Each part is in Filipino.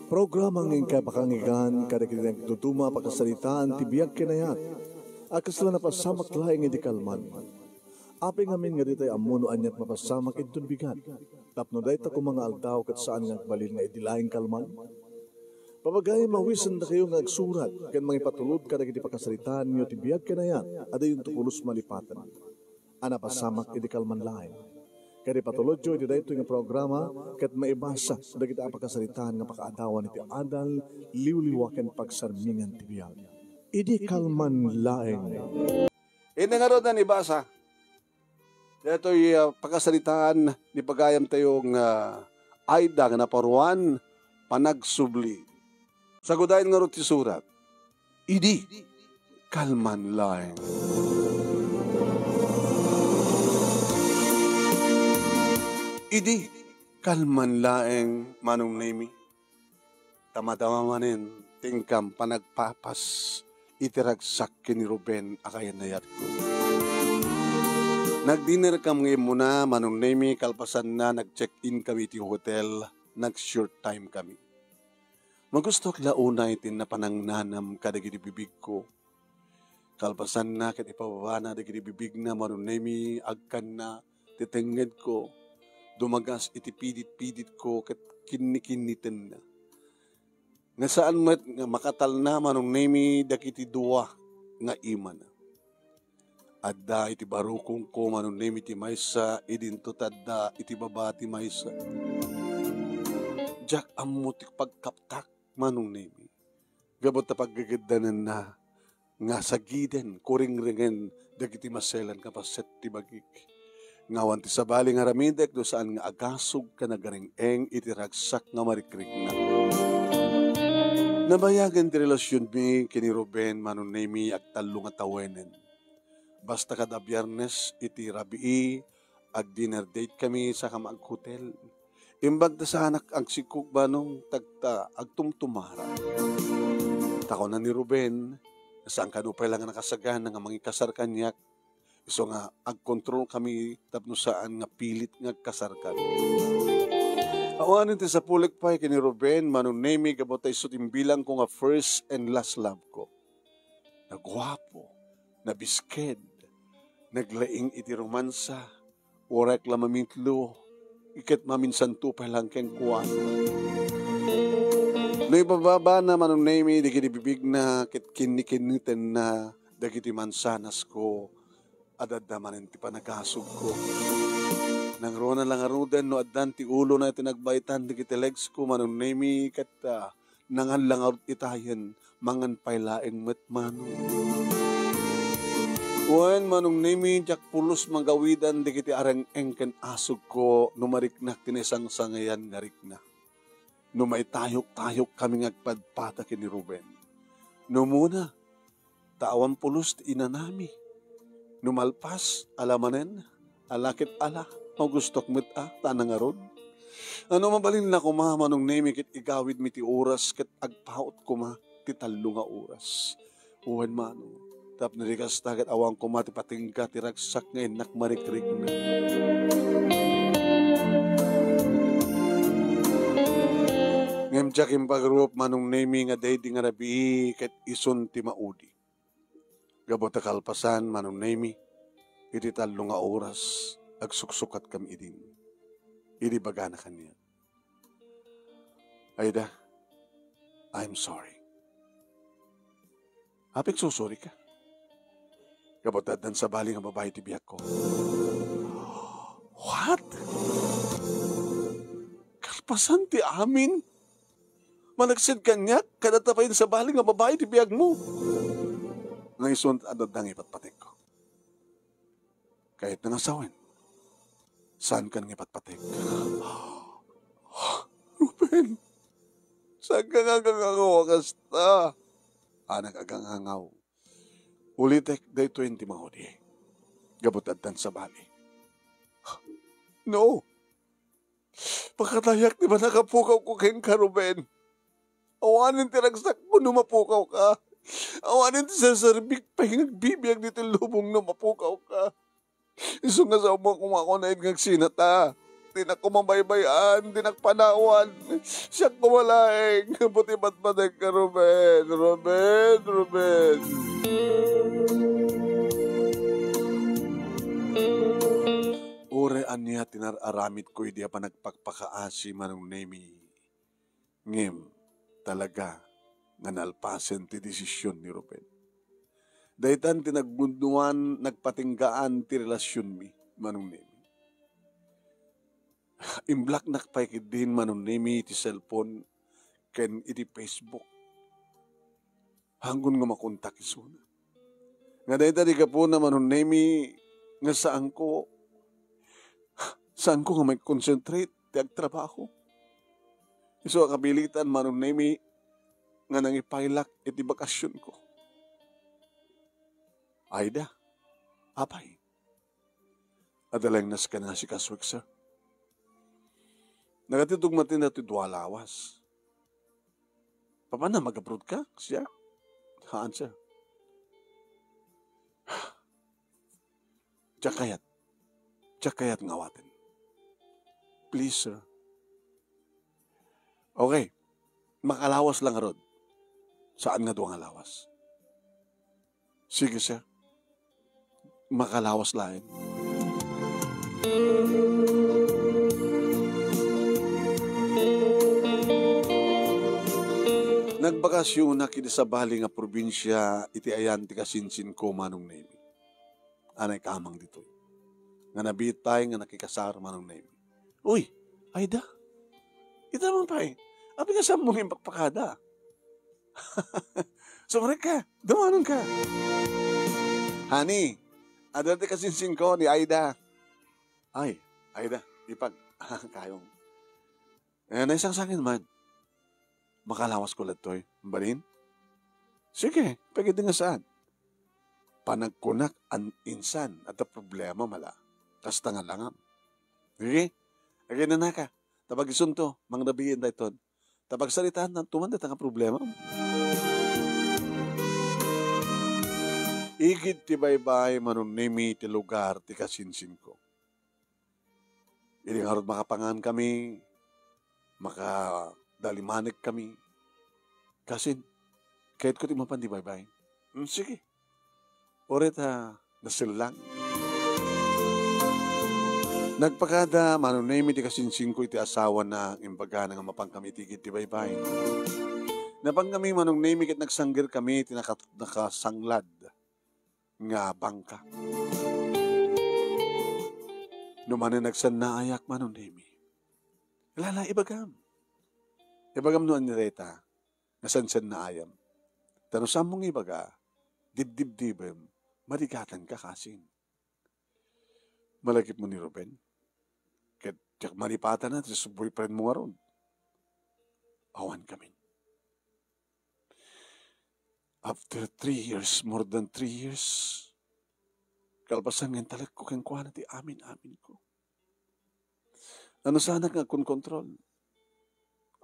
Programang ng kapakangigan, kadagdag tutuma pakasalitaan, tibiyag kinayat, akasla na pasamak laing iti kalman. Aping amin nga ditay amuno anyat mapasamak itun bigat. Tapno day ta kung mga aldaw kat saan nga balil nga idilaing kalman. Papagay mawisan na kayo nga agsurat, kan mga ipatulod ka na iti pakasalitaan nyo tibiyag kinayat, ada yung tukulos malipatan. Ana pasamak iti kalman laing. Kaya patulod nyo iti dayto nga programa, kat maibasa na kita pakasalitaan nga pakaadawan iti adal, liwliwaken pagsarmingan tibiyag. Idi kalman laing. Ina nga ron na nibasa. Dito'y pakasalitaan ni pagayam tayong ayda nga naparuan, panagsubli. Sagudayin nga ron ti surat. Idi kalman laing. Idi kalman laeng manong nemi. Tamatama manin tingkam panagpapas itiragsak ni Ruben akayan na yat ko. Nagdinner kam ngayon muna manong nemi kalpasan na nag-check-in kami ti hotel, nag-short time kami. Magustok launa itin na panangnanam kadagiti bibig ko. Kalpasan na kat ipababa na dagiti bibig na manong nemi agkan na titenged ko. Dumagas iti pidit-pidit ko kat kinikinitin na. Nga saan mat nga makatal na manong nemi dakiti duwa nga ima na. Adda iti barukong ko manong nemi ti maysa idinto tadda iti baba ti maysa. Jak amutik pagkaptak manong nemi. Gabot na paggagadanan na nga sagiden kuring-ringen dagiti maselan kapaset ti bagik. Ngawan ti sabali nga ramidek do saan nga agasog ka nagaring-eng iti ragsak nga marikrik na. Nabayagan ti relasyon mi kini Ruben manong nemi agtalo nga tawenen. Basta kada Biyernes iti rabii ag dinner date kami sa kamag hotel. Imbag ta sa anak ang sikog banong tagta agtumtumara. Tako na ni Ruben saan kanupay lang nakasagan nga mangikasar kanyak. So nga, ag-control kami tapno saan nga pilit nga kasar kami. Awanin ti sa pulik pa kini Ruben, manong nemi gabotay sutimbilang ko nga first and last love ko. Nagwapo, nabisked, naglaing iti romansa, orak lamamintlo, ikat maminsan tupay lang keng kuwan. No ibababa na manong nemi, di kinibibig na, kit kinikinitin na, dagiti mansanas ko, adadamanin ti panagasog ko. Nang rona lang arudan no addan ti ulo na itinagbaitan di kiti legs ko manong nemi kat nangan lang arut itayen mangan pailaeng metmano. Wen manong nemi jak pulos magawidan di kiti areng engken asog ko numariknak tinesang sangayan ngarik na. Numaitayok-tayok kami ngagpadpata kini Ruben. Numuna, taawan pulos ti inanami. Numalpas, alamanen, alakit ala, magustok mit tanang arod. Ano mabalin na kuma manong nemi kit igawid mi ti oras kit agpaot kuma ti talo nga oras. Uwan mano, tap narikas tagat awang kuma ti patingka ti ragsak nga inak marikrik na. Ngem jakim pagrup manong nemi nga day di nga rabi kit ison ti maudi. Gabot na kalpasan, manong nemi, iti talo nga oras, agsuksukat kami idin. Idi baga na kanya. Ayda, I'm sorry. Apik susuri ka. Gabot dan sa bali nga babae ti biyak ko. What? Kalpasan ti amin? Managsid kanya, kadatapayin sa bali nga babae ti biyak mo. Ngayon, adadang ipatpatik ko. Kahit nangasawin, saan ka nang ipatpatik? Ruben, saan ka nga gangangaw kasta? Anak agangangaw. Ulitek day 20 mahodi. Gabutadtan sa bali. No. Pagkatayak di ba nakapukaw ko kayong ka, Ruben? Awanin tiragsak mo numapukaw ka. Awanin sa sarbik pa yung nagbibiyag dito lubong na mapukaw ka. Iso nga sa umang kumako na yung sinata. di na kumabaybayan, di nakpanawan. Siya kumalaing, buti ba't ba ka, Ruben? Ruben, Ruben. Ure anya tinararamit ko, hindi pa nagpagpakaasi manong nemi. Ngem, talaga, nga nalpasen ti desisyon ni Ruben. Daytan tinaggunduan, nagpatinggaan ti relasyon mi, manong nemi. Imblak nakpaikid din manong nemi ti cellphone, ken iti Facebook. Hanggun nga makontak isuna. Nga daytan di ka po na manong nemi, nga saan ko nga may concentrate, ti agtrabaho. Iso kabilitan manong nemi, nga nangipailak iti bakasyon ko. Ayda, apay. Adalang nas ka na si Kaswik, sir. Nagatitugmatin na iti duwalawas. Paano mag-abroad ka? Siya? Haan, sir? Tsakayat ngawatin. Please, sir. Okay. Makalawas lang rod. Saan nga doon alawas? Sige, sir. Makalawas lain. Nagbakasyon na kini sa bali nga probinsya, iti ayan ti kasinsin ko manong nemi. Anay kamang dito. Nga nabitay, nga nakikasar manong nemi. Uy, Ayda. Ito naman pa eh. Abi ka sa mong impakpakada. Sumarik ka. Dumanon ka. Honey, adati kasinsin ko ni Ayda. Ay, Ayda, ipag. Kayong. Naisang sa akin man. Makalawas ko lang to'y. Balin? Sige, pagkita nga saan. Panagkunak an insan at ang problema mala. Kasta nga langam. Sige, agay na ka. Tabag isunto, mang nabihin da ito. Tabag salitaan na tumandat ang problema. Igid ti baybay manunimi ti lugar ti kasinsin ko. Ili nga ron makapangan kami, makadalimanik kami. Kasin, kahit ko ti mapan ti baybay. Sige. Oret nasilang. Nagpakada, manunemi ti kasinsin ko iti asawa na imbaga nga mapang kami tigit ti baybay. Napang kami manunemi kit nagsanggir kami ti nakasanglad nga bangka. Numanin nagsan na ayak manunemi. Lala, ibagam. Ibagam noon ni Reta, nasansan na ayam. Tanusam mong ibaga, dibdib-dibem, marigatan ka kasin. Malagip mo ni Ruben. Kaya maripatan na, sa boyfriend mo nga ron. Awan kami. After 3 years, more than 3 years, kalpasan nga talag ko kang kuha na ti amin-amin ko. Ano sana nga kung kontrol?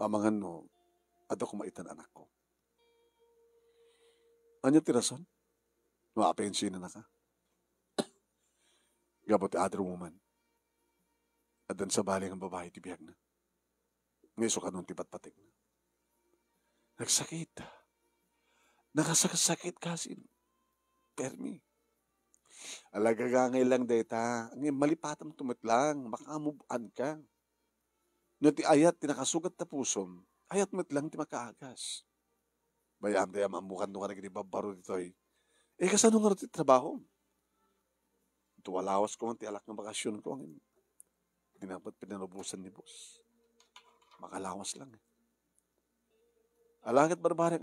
Amangan no, ato kumaitan anak ko. Anya ti rason? Maapensin na ka. Gabot other woman. At dan sa bali ng babae ti biyag na. Ngayon ka nun ti patpatik na. Nagsakit. Nakasakit kasin. Permi. Alagagangay lang data. Ngayon malipatam tumit lang. Makamubuan ka. No ti ayat ti nakasugat na pusom. Ayat mo't lang ti makaagas. Bayam tayo mamukan nung ka nagibabaro dito eh. Kasano nga rin ti trabaho? Tuwalawas ko ang ti alak ng bakasyon ko. Hindi dapat pinanubusan ni boss. Makalawas lang eh. Alangit barbareng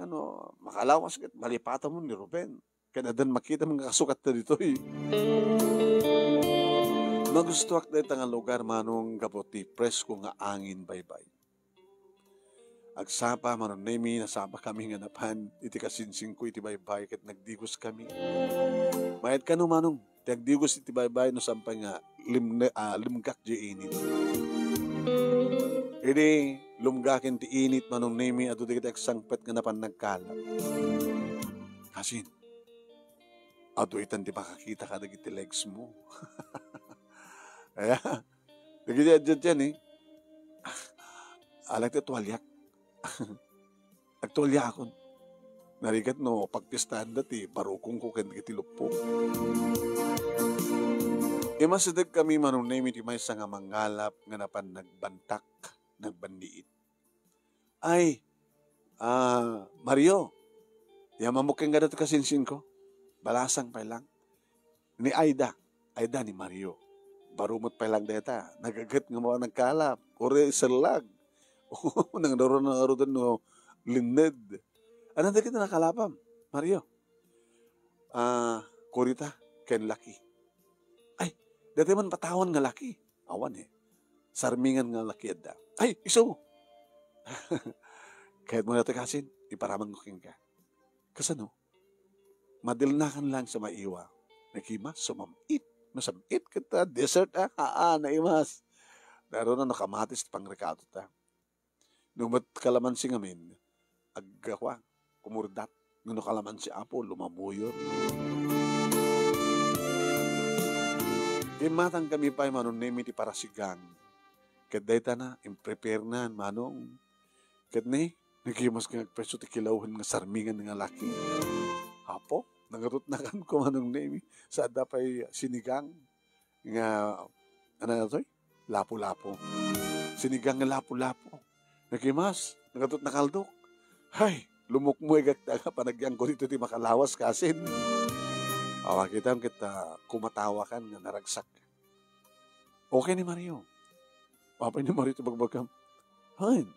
makalawas kat malipatan mo ni Ruben. Kaya dan makita mga kasukat na dito eh. Magustuak na itang lugar manong kaputi presko nga angin baybay. Agsapa manon nemi nasapa kami nga napan iti kasinsing ko iti baybay kat nagdigos kami. Mayat ka no manong nagdigos iti baybay no sampay nga limgak di init. Idi lumgakin ti init manong nemi at uti kita sangpet nga napan nagkalap. Kasin, ato itan di makakita ka dagiti legs mo. Kaya, Nagidiyadjad yan eh. Alag ti tuwalyak. Agtuwalya akon. Narigat no, pagpistahan dati, barukong ko kiti lupo. Imasidag kami manunay ti may nga mangalap nga napan nagbantak, nagbandiit. Ay, Mario, yamamukeng ka dati kasinsin ko. Balasang pa lang. Ni Aida ni Mario. Barumot pa lang deta. Nagagat nga mga nagkalap. Kore salag. Nang naroon na naroon no, lined. Anong da kita nakalapam, Mario? Kurita, ken laki. Ay, dati man patawan nga laki. Awan eh. Sarmingan nga laki adda. Ay, iso! Kahit mo natin kasin, iparamang kuking ka. Kasano? Madilnakan lang sa maiwa. Nakimas, sumamit. Masamit kita, dessert naimas. Naroon na nakamatis pang rekado ta. Numat kalamansi ngamin, aggawa, kumurdat. Nuno kalamansi apo, lumamuyor. Imatang kami pa manunemi ti parasigang. Kaday ta na, imprepare na, manong. Kadni, nagimas ka nagpreso ti kilauhan nga sarmingan nga laki. Apo, nangarot na kan ko manong nemi. Sa dapay sinigang nga, ano na ito? Lapo-lapo. Sinigang nga lapo-lapo. Nagimas, nangatot na kaldok. Hay, lumukmoy gagtaga panagyang ko dito ti makalawas kasin. Awa kita kumatawa kan nga naragsak. Okay ni Mario. Papay ni Mario ito bagbagam. Hain.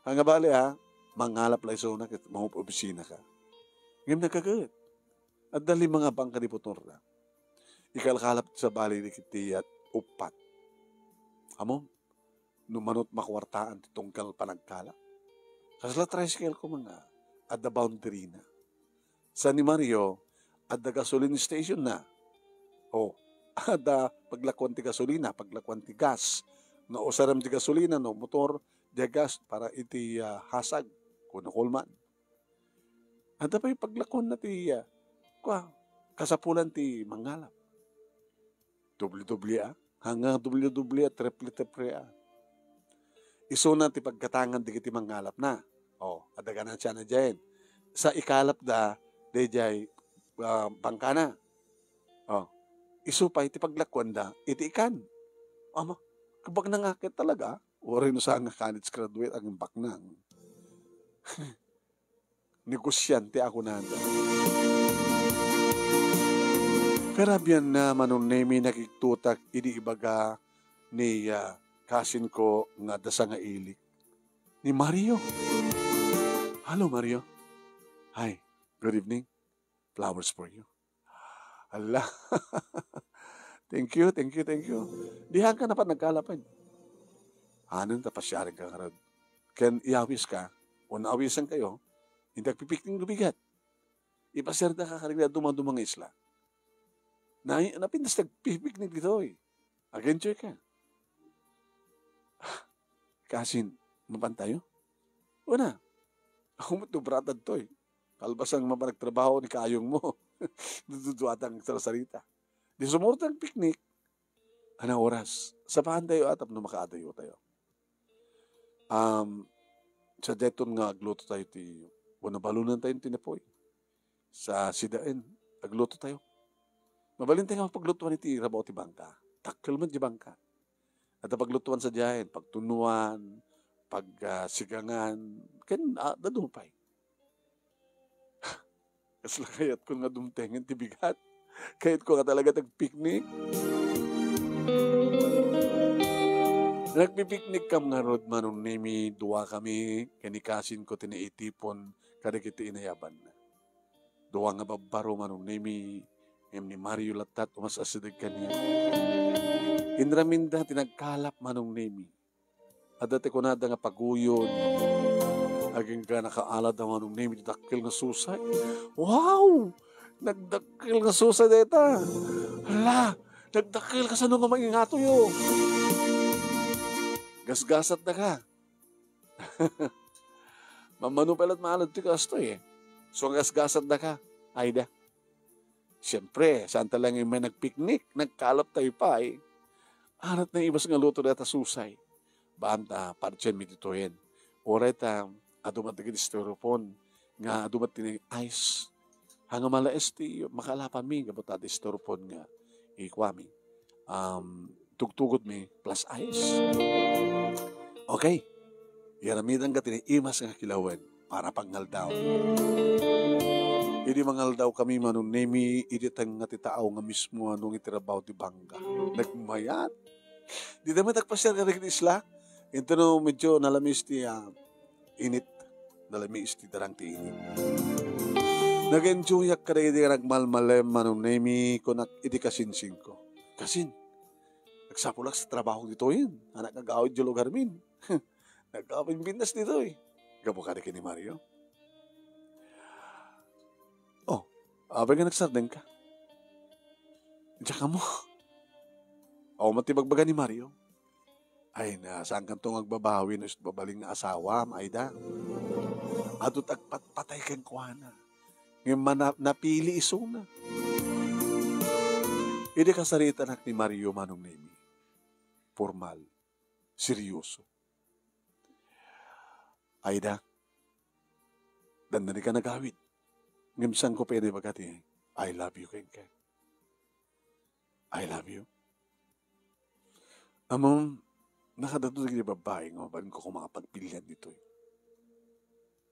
Hanga bali mangalap lang iso na mga opisina ka. Ngayon nagkagat. At dali mga bangka ni Putor na. Ikalkalap sa bali ni kiti at upat. Amo, numanot makwartaan ti tungkal panagkala. Kasla tricycle ko mga at the boundary na. Sa ni Mario, at the gasoline station na. O, at the paglakwan ti gasolina, paglakwan ti gas. No, usaram ti gasolina, no, motor, di gas, para iti hasag, kuno kulman. At the paglakwan na ti, kasapulan ti mangalap. WWA, hanggang WWA, triple iso na ti pagkatangan di kiti mangalap na. O, adaga na siya na dyan. Sa ikalap da, di jay, bangka na. O, iso pa iti paglakwan da, iti ikan. Ama, kabag nangakit talaga, oray no sa nga college graduate, ang baknang. Negosyante ako na. Karabyan na manunemi nakiktutak, iniibaga ni kasin ko nga dasa nga ilik. Ni Mario. Hello, Mario. Hi, good evening. Flowers for you. Hala. Thank you. Dihan ka na pa nagkalapan. Anon tapasyarin ka karad. Ken iawis ka, o naawisan kayo, hindi agpipikting lubigat. Ipasirda ka karag na dumang isla. Napindas nagpipiknik dito eh.Ag-enjoy ka. Kasin, mapan tayo? Una, ako matubratad to eh. Kalbasang mapanagtrabaho ni kayong mo. Dududuatang sarita. Di sumurtang piknik. Anong oras? Sapahan tayo atap na makaadayo tayo. Sa deton nga agluto tayo ti bunabalunan tayong tinapoy. Sa sidain, agluto tayo. Mabalin tayo paglutuan iti rabaw ti bangka. Takkel man di bangka. At paglutuan sa diyan, pagtunuan, pagsigangan, dadumapay. Kasla kayat ko nga dumtengan ti bigat. Kayat ko nga talaga tag-picnic. Nagpipiknik kam nga rod manong nemi, duwa kami, kanikasin ko tinaitipon, kada kita inayaban na. Duwa nga babaro manong nemi, ni Mario latat, umas asidag kanya. Inraminda, tinagkalap manong nemi. At dati ko nada nga paguyon, aging ka nakaalad ang manong nemi, dakil nga susay. Wow! Nagdakil nga susay deta. Hala! Nagdakil ka sa nung nga mangingato yo. Gasgasat na ka. Mamano palat maalad ti kasto eh. So gasgasat na ka. Ayda. Siyempre, saan talang yung may nagpiknik, nagkalap tayo pa eh. Arat na ibas nga luto data susay. Banta, partyan mi ditoyen. Oray ta, adumat na styrofoam, nga adumat tinay ice. Hanga malaes ti makalapan mi, gabot ati styrofoam nga ikwami. Tugtugot mi plus ice. Okay. Yaramidan ka imas nga kilawan para pangaldaw. Idi mangaldaw kami manunemi, idi tang nga titaaw nga mismo anong itirabaw ti bangka. Nagmayat. Di naman tagpasyar ka rin isla. Ito no medyo nalamis ti init. Nalamis ti darang ti init. Nag-enjoy ka rin idi nagmalmalem manunemi kunak idi kasinsing ko. Kasin. Nagsapulak sa trabaho dito yun. Anak nag-awid yung lugar min. Nag-awid binas dito eh. Gabo ka rin ni Mario. Oh, abay nga nagsardeng ka. Diyan ka mo. O matibagbaga ni Mario. Ay na, saan ka itong magbabawi na babaling na asawa, Maida? Ato tagpatpatay kang kuwana. Ngayon napili iso na. Hindi kasarita nak ni Mario manong nemi. Formal. Seryoso. Aida, dandani ka nagawit. Ngimsan ko pwede bagati, I love you, Ken. I love you. Among, nakadadod ni babae nga, baling ko makapagpilihan dito eh.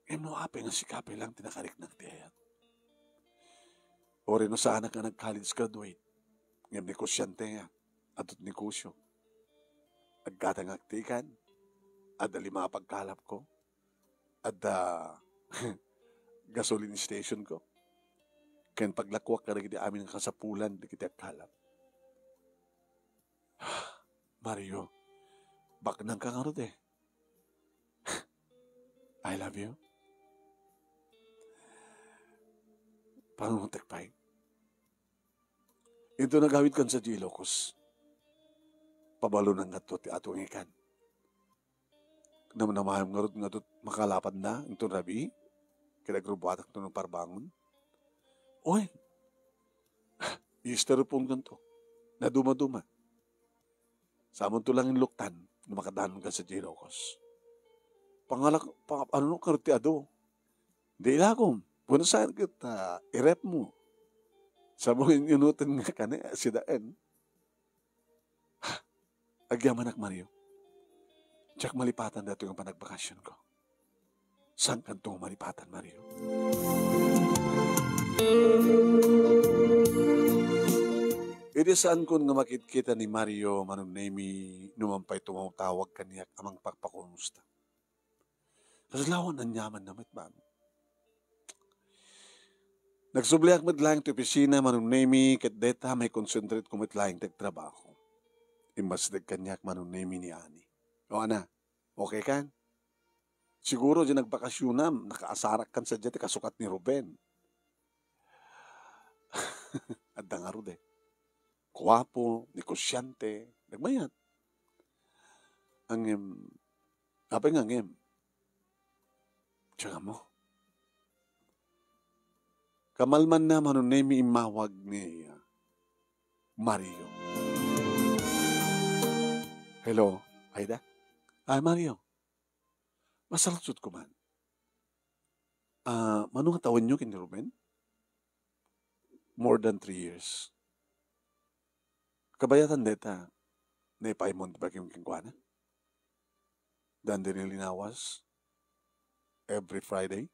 E mo ape nga sikape lang tinakarik ng tiyayat. O rin no sa anak nga nag-college graduate, ngayong negosyante nga, atot negosyo. Nagkatang aktikan, at lima pagkalap ko, at gasoline station ko. Kaya paglakwak ka rin amin ng kasapulan, di kita kalap. Mario, bak nang kangarot eh. I love you. Panguntek pa eh. Ito nagawit kan sa Gilocos. Pabalo ng gato ti atong ikan. Namanamaham nga ito makalapad na itong rabi. Kinagrubuatak ito ng parbangon. Oy, i-styrofoam ganito. Na duma-duma. Samon to lang yung luktan na makadanon ka sa Gilocos. Ano nung kartiado? Di ilagom. Kung saan kita, i-rep mo. Sabong inutan nga ka na, sidaan. Agyaman ak Mario. Tsak malipatan dato yung panagbakasyon ko. Saan ka itong malipatan, Mario? Iti saan ko nga makikita ni Mario manunemi numampay tumawag kaniyak amang pagpakumusta. Kaslawan ang yaman na mitman. Nagsubliak mitlaing ti opisina manunemi ket deta may concentrate ko mitlaing tagtrabaho. Imbas kanyak manunemi ni Ani. O ana, okay kan? Siguro dyan nagbakasyonam, nakaasarak kan sa dyan kasukat ni Ruben. At dangaro de. Kuwapo, negosyante, nagmayat. Apa nga ngem? Tsaka mo. Kamalman na manunemi imawag ni Mario. Hello, Aida? Ay, Mario. Masalutsot ko man. Manong tawan nyo kini Ruben? More than 3 years. Kabayatan deta, na ipaimon ba kayong kingkwana? Dan din linawas every Friday.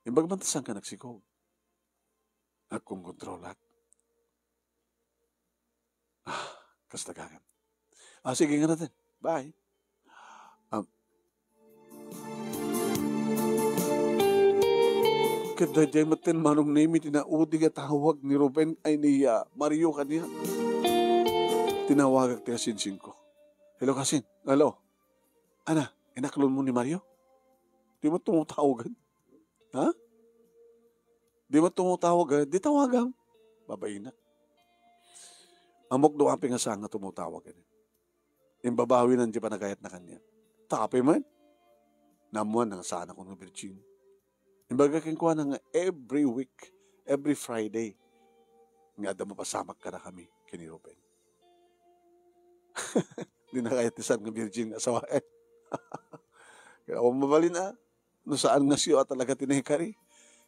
Imbag mantasan ka nagsikog. Akong kontrolat. Kastagagan. Sige nga natin. Bye. Kadayay matin manong nemi tinaudi nga tawag ni Ruben ay ni Mario kaniya. Tinawag ti Kasin ko. Hello Kasin. Hello. Ana, inaklon mo ni Mario? Di mo tumutawagan? Ha? Di mo tumutawagan? Di tawagan. Babay na. Amok do api nga sa nga tumutawagan. Yung babawi nan di pa nagayat na kanya. Tapay man. Namuan nga sana ko ng Virgin. Imbaga king kuha nga every week, every Friday, nga da mapasamak ka na kami kini Ruben. Di na kaya tisan nga virgin nga asawain. Kaya ako mabalin no saan nga siyo talaga tinihikari.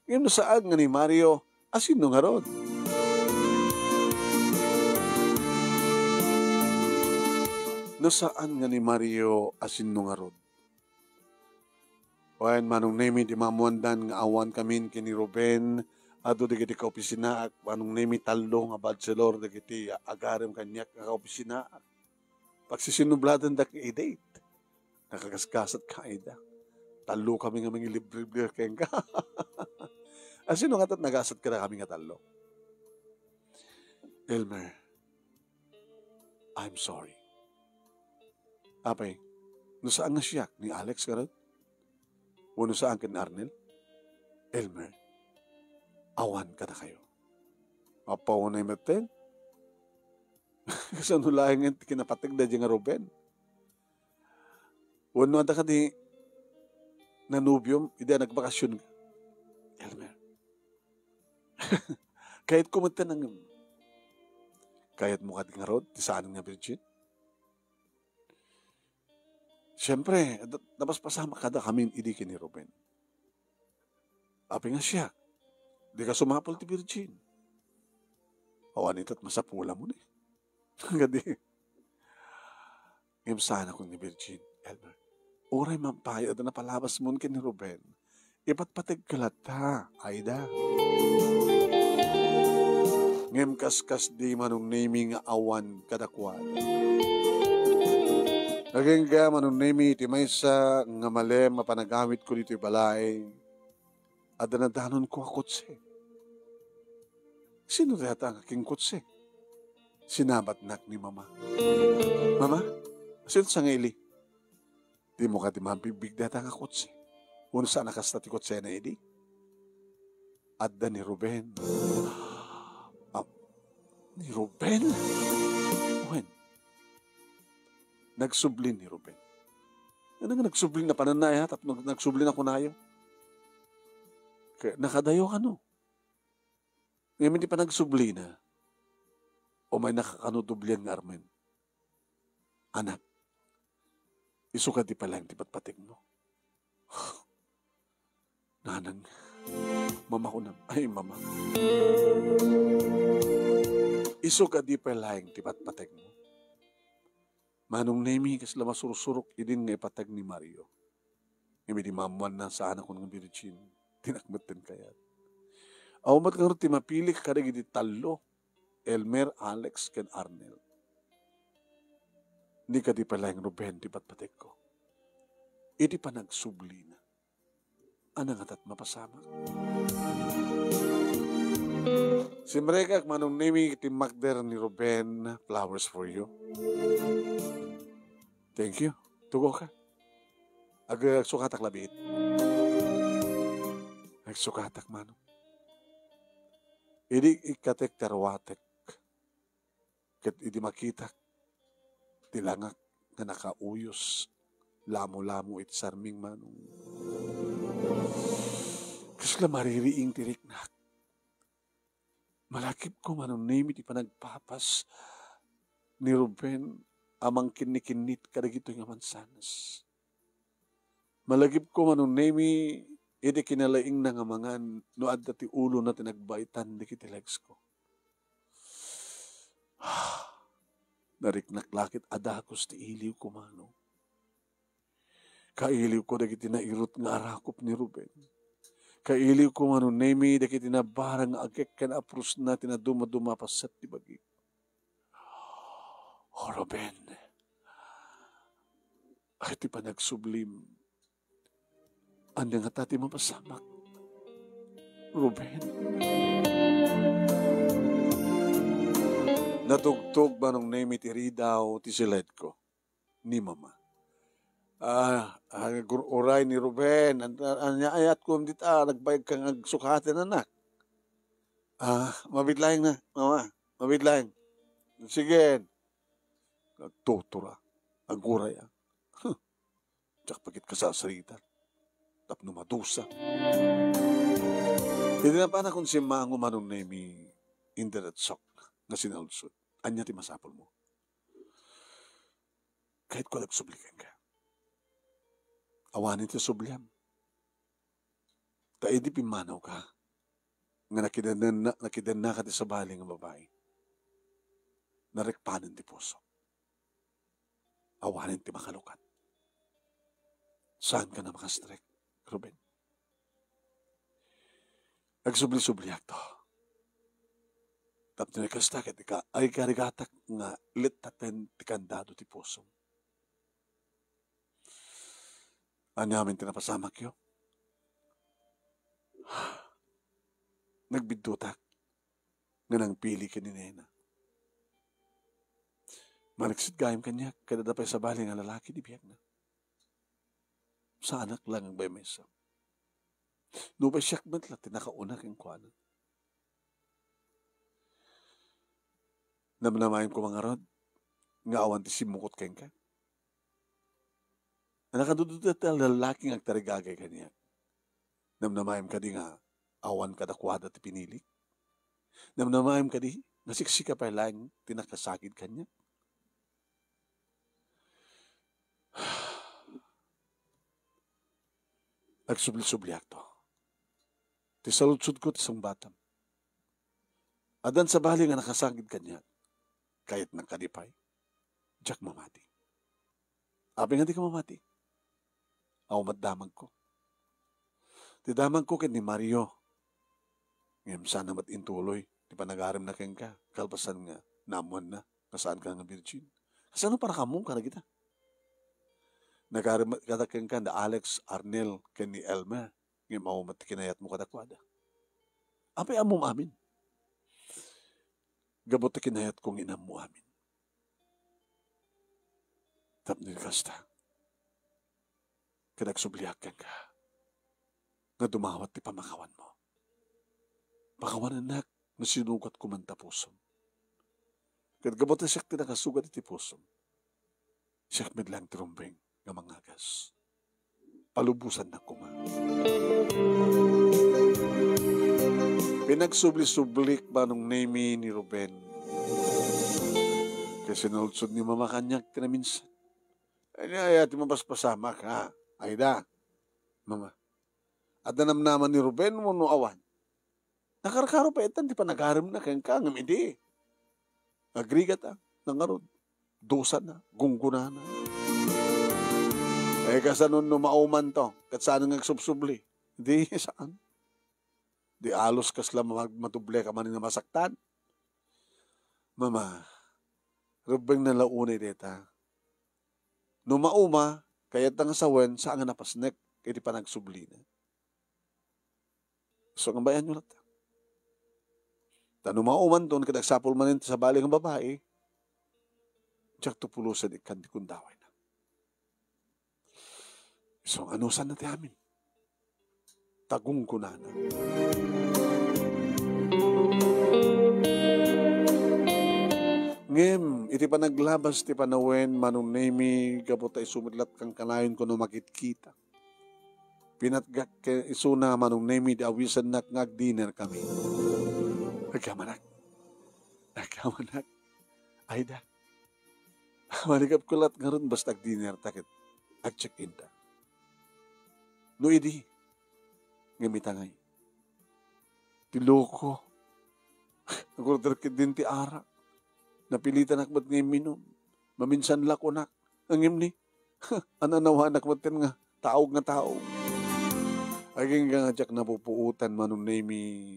Ngayon no saan nga ni Mario, asin no nga ron. No saan nga ni Mario, asin no nga ron. Wayan manong nemi di mamuandan nga awan kamin kini Ruben, ado di kiti ka opisina, manong nemi talo nga bachelor, di kiti agarem kanyak nga opisina. Pagsisinubladan da ka i-date, nakagasgasat ka ida. Talo kami nga mga libre-libre keng ka. Sino nga tat nagasat ka na kami nga talo? Elmer, I'm sorry. Apay, no saan nga siya? Ni Alex ka rin? O no saan ka ni Arnel? Elmer, awan ka na kayo. Apaw na yung maten? Kasi ano lang yung kinapatig na dyan nga Ruben? O ano ka di nanubium, hindi nagbakasyon ka. Elmer. Kahit kumanta ng kahit mukha di nga rod, di saan nga virgin. Siyempre, dapat pasama kada kami idiki ni Ruben. Api nga siya, di ka sumapol ti virgin. Awan ito't masapula mo ni. Gadi. Ngayon sana kung ni virgin, Elmer. Oray mampayad na palabas mo ni Ruben. Iba't patag kalata, Aida. Ngayon kaskas di manong naming awan kadakwad. Naging ka manong nami iti maysa nga malem mapanagamit ko dito balay. At danadanon ko akotse. Sino data ang aking kotse? Sinabat nak ni Mama. Mama, sino sa ngili? Di mo ka di mampibig data nga kotse. Uno sa nakasta ti kotse na edi. Adda ni Ruben. Ni Ruben? When? Nagsublin ni Ruben. Ano nga nagsublin na pananaya at nagsublin ako na yun? Kaya nakadayo ka no. Ngayon hindi pa nagsublin na. O may nakakanudublian nga Armen. Anak, isuka di pala yung tipat-pating mo. Nanang, mama ko na, ay mama. Isuka di pala yung tipat-pating mo. Manong nemi kas lama sursurok idin nga ipatag ni Mario. Ngayon di mamuan na sa anak ko ng virgin. Tinakmatan kaya. Awamat nga rin timapili ka kada giti talo. Elmer, Alex, ken Arnel. Hindi ka di pala yung Ruben, di ba't patik ko. Iti pa nagsubli na. Anang atat mapasama. Simrekak manong nemi iti makder ni Ruben, flowers for you. Thank you. Tugo ka. Agsukatak labit. Agsukatak manong. Idi ikatek terwatek. Kat idi makita tilangak nga nakauyos lamo-lamo iti sarming manong. Kasi la maririing tirik na. Malakip ko manong name iti panagpapas ni Ruben amang kinikinit kadagito nga mansanas. Malagip ko manong name iti kinalaing na nga mangan no adda ti ulo na tinagbaitan di kiti legs ko. Nariknaklakit adakos ti iliw ko mano. Kailiw ko dagiti nairot nga arakop ni Ruben. Kailiw ko mano nemi dagiti na barang agek ken apros na tinaduma-dumapasat ti bagi. Oh Ruben, ay ti panagsublim. Anda nga tati mapasamak. Ruben. Natugtog ba nung name iti ridaw ti silid ko ni Mama. Uray ni Ruben, ayat ko dita, nagbayag kang agsukatin anak. Mabitlayang na, Mama, mabitlayang. Sige. Nagtutura, aguray Tsak pagit ka sa saritan. Tapno madusa. Hindi na pa na kung si Mango manong name internet sok na sinalsod. Anya ti masapol mo. kahit ko nagsublikan ka. Awanin ti subliam. Ta edi pimanaw ka. Nga nakidan na ka ti sabali nga babae. Narekpanan ti puso. Awanin ti makalukat. Saan ka na makastrek, Ruben? Nagsubli-subliak to. Tapos nakasta ka, ay karigatak nga litaten ti kandado ti puso. Ano namin tinapasamak yun? Nagbidutak nga nang pili ka ni Nena. Managsit gayam kanya, kada dapay sa bali nga lalaki di biyak na. Sa anak lang ang bayamesa. Nubay siyak man lang, tinakauna kang kuwanan. Namnamayin ko mga rod, nga awan ti simukot keng ka. Nakadududat ang lalaking agtarigagay kanya. Namnamayin ka di nga, awan ka dakwada ti pinili. Namnamayin ka di, nasiksika pa lang, tinakasakid kanya. Nagsubli-subliak to. Ti saludsud ko ti isang batam. Adan sa bali nga nakasakid kanya, kahit nagkadipay, diyak mamati. Abi nga di ka mamati. Ako matdamag ko. Ti damag ko kin ni Mario. Ngayon sana mat intuloy. Di pa nag-aram na ken ka. Kalpasan nga, namuan na. Nasaan ka nga virgin. Kasano para kamong ka na kita? Nag-aram ka ken ka na Alex, Arnel, ken ni Elma. Ngayon maumat kinayat mo kadakwada. Apay amom amin. Gabot na kinayat kong inam mo amin. Tapnil kasta. Kanagsubliakan ka. Nga dumawat ti pamakawan mo. Pakawan anak, na sinukat ko man tapusom. Gabot na siyak tinakasugat iti pusom. Siyak medlang tirumbeng nga mangagas. Palubusan na kuma. Pinagsubli-sublik ba nung name ni Ruben? Kasi sinuludsod ni mama kanyak tinaminsan. Ay, ati mapaspasama ka. Ayda, mama. At nanam naman ni Ruben mo no awan. Nakarakaro pa itan, di pa nagaram na kayang ka, hindi. Agrigat nangarod. Dosa na, gungguna na. Kasanon no mauman to, kat saan nga subsubli. Di, saan? Di alos kasla matuble ka man na masaktan. Mama, Ruben na launay deta. No mauma, kaya't nga sawen, saan nga napasnek, kaya di pa nagsubli na. So, ang bayan nyo lang. Tanong mauman doon, kadagsapol man sa bali ng babae, diyak tupulusan ikan di kundaway na. So, ano saan natin amin? Tagong kunana. Ngem, iti pa naglabas, iti panawen, manong nemi, gabot ay sumidlat kang kanayon ko no makit-kita. Pinatgak isuna manong nemi, di awisan nak ngag-dinner kami. Nagkamanak. Ayda. Maligap kulat nga ron, basta ag-dinner takit. Ag-check-in ta. No idi. Ngamitangay. Tiloko. Nag-order kit din ti ara. Napilitan akmat ngayon minom. Maminsan lako nak. Ang imni. Ananawa nakmatin nga. Taog nga taog. Aging nga jak napupuutan manong nemi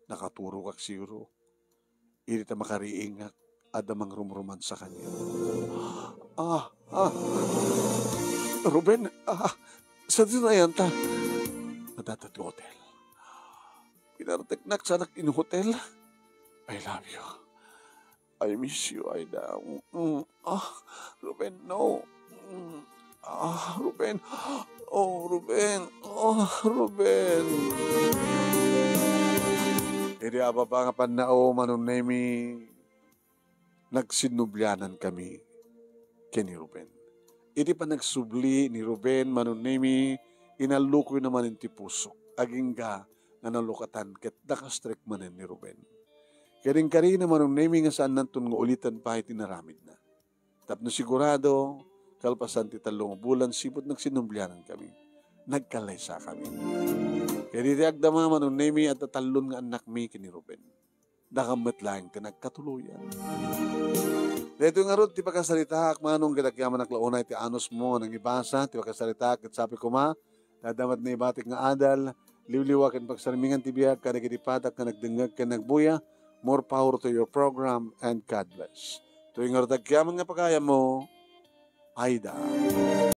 nakaturo kak siro. Hindi ta makariingak adamang rumruman sa kanya. Ruben, sa dinayan ta. Madata ti hotel. Pinarateknak sa anak in hotel. I love you. I miss you, Aida. Ruben, no. Ruben. Oh, Ruben. Ruben. Hindi apa pa nga panao manong nemi nagsinubyanan kami kay ni Ruben. Hindi pa nagsubli ni Ruben manong nemi inalukoy naman ti puso. Aging ga nga nalukatan ket nakastrek manen ni Ruben. Karing-kari naman ang naming nga saan nantun nga ulitan pa itinaramid na. Tapno sigurado, kalpasan ti 3 bulan, sipot nagsinumblianan kami. Nagkalaysa kami. Kaya di agdama manon nemi at tatalon nga anak mi kini Ruben. Dakamat lang ka nagkatuluyan. Dito nga ron, ti pagkasalita, manong kitakyaman naklaunay, ti anos mo, nang ibasa, ti pagkasalita, kat sabi ko dadamat na ibatik nga adal, liwliwakan pagsarmingan ti biyag, ka nagitipatak, ka nagdengag, ka nagbuya, more power to your program, and God bless. Tuwing nga ron, takyaman nga pagkaya mo, Aida.